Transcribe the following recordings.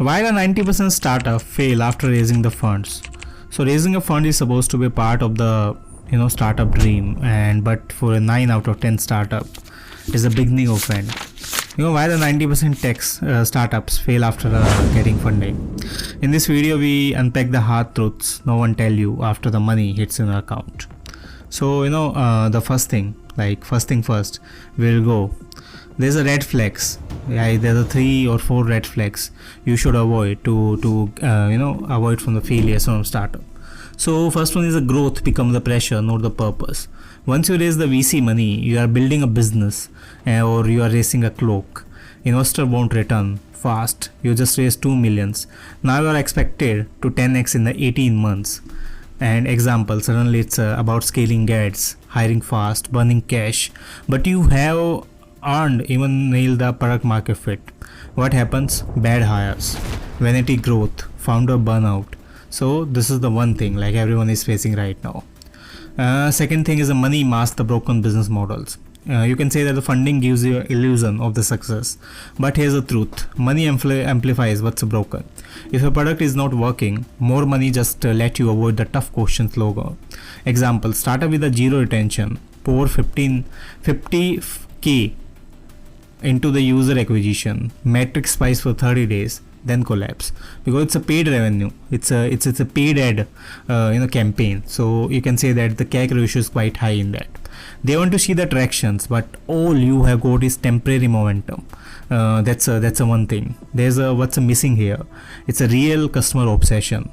While a 90% startup fail after raising the funds. So raising a fund is supposed to be part of the startup dream, and but for a 9 out of 10 startup is the beginning of end. Why the 90% tech startups fail after getting funding. In this video we unpack the hard truths no one tell you after the money hits in your account. So the first thing first, we'll go. There's a red flags. There's a 3 or 4 red flags you should avoid to avoid from the failures from startup. So first one is the growth become the pressure, not the purpose. Once you raise the VC money, you are building a business or you are raising a cloak. Investor won't return fast. You just raised 2 millions. Now you are expected to 10x in the 18 months. And example, suddenly it's about scaling ads, hiring fast, burning cash, but you have earned even nailed the product market fit. What happens? Bad hires, vanity growth, founder burnout. So this is the one thing like everyone is facing right now. Second thing is the money masks the broken business models. You can say that the funding gives you illusion of the success, but here's the truth: money amplifies what's broken. If a product is not working, more money just let you avoid the tough questions logo. Example: startup with a zero retention, pour 50k into the user acquisition, metric spikes for 30 days, then collapse because it's a paid revenue. It's a paid ad campaign. So you can say that the CAC ratio is quite high in that. They want to see the tractions, but all you have got is temporary momentum. That's a one thing. There's what's missing here. It's a real customer obsession,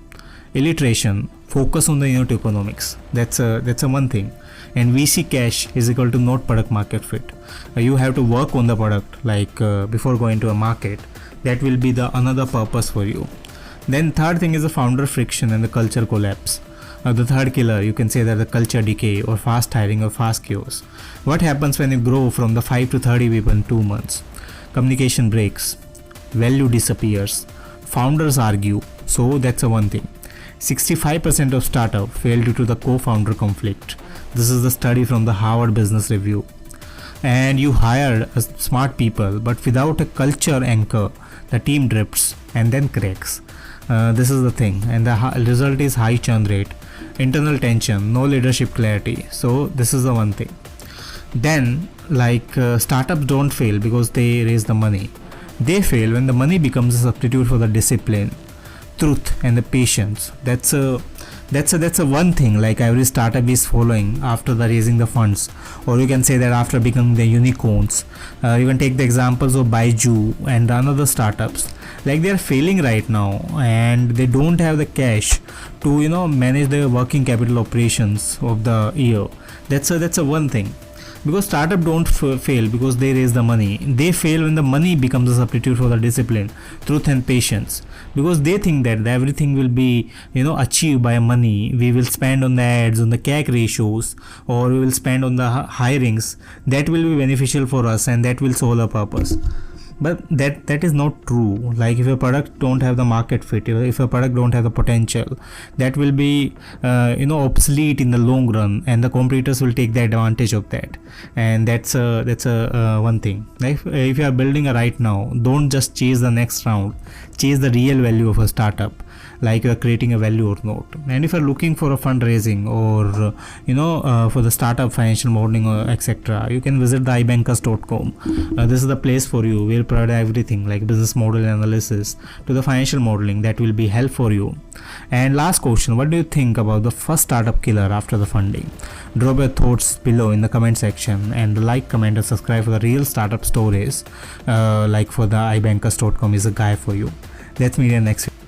illiteration, focus on the unit economics. That's a one thing. And VC cash is equal to not product market fit. You have to work on the product before going to a market. That will be the another purpose for you. Then third thing is the founder friction and the culture collapse. The third killer, you can say that the culture decay or fast hiring or fast chaos. What happens when you grow from the 5 to 30 people in 2 months? Communication breaks, value disappears, founders argue. So that's a one thing. 65% of startup fail due to the co-founder conflict. This is the study from the Harvard Business Review. And you hired smart people, but without a culture anchor, the team drifts and then cracks. This is the thing, and the result is high churn rate, internal tension, no leadership clarity. So this is the one thing. Then startups don't fail because they raise the money. They fail when the money becomes a substitute for the discipline, truth, and the patience. That's a one thing like every startup is following after the raising the funds, or you can say that after becoming the unicorns. You can take the examples of Baiju and another startups. Like they are failing right now and they don't have the cash to manage their working capital operations of the year. That's a one thing. Because startup don't fail because they raise the money. They fail when the money becomes a substitute for the discipline, truth, and patience. Because they think that everything will be achieved by money. We will spend on the ads, on the CAC ratios, or we will spend on the hirings. That will be beneficial for us and that will solve a purpose. But that is not true. Like if a product don't have the market fit, if a product don't have the potential, that will be obsolete in the long run, and the competitors will take the advantage of that. And that's a one thing. Like if you are building a right now, don't just chase the next round, chase the real value of a startup, like you are creating a value or not. And if you are looking for a fundraising or for the startup financial modeling or etc., you can visit the ibankers.com. This is the place for you. We'll provide everything like business model analysis to the financial modeling that will be help for you. And last question, what do you think about the first startup killer after the funding? Drop your thoughts below in the comment section, and like, comment, and subscribe for the real startup stories. Like for the ibankers.com is a guy for you. Let's meet in the next video.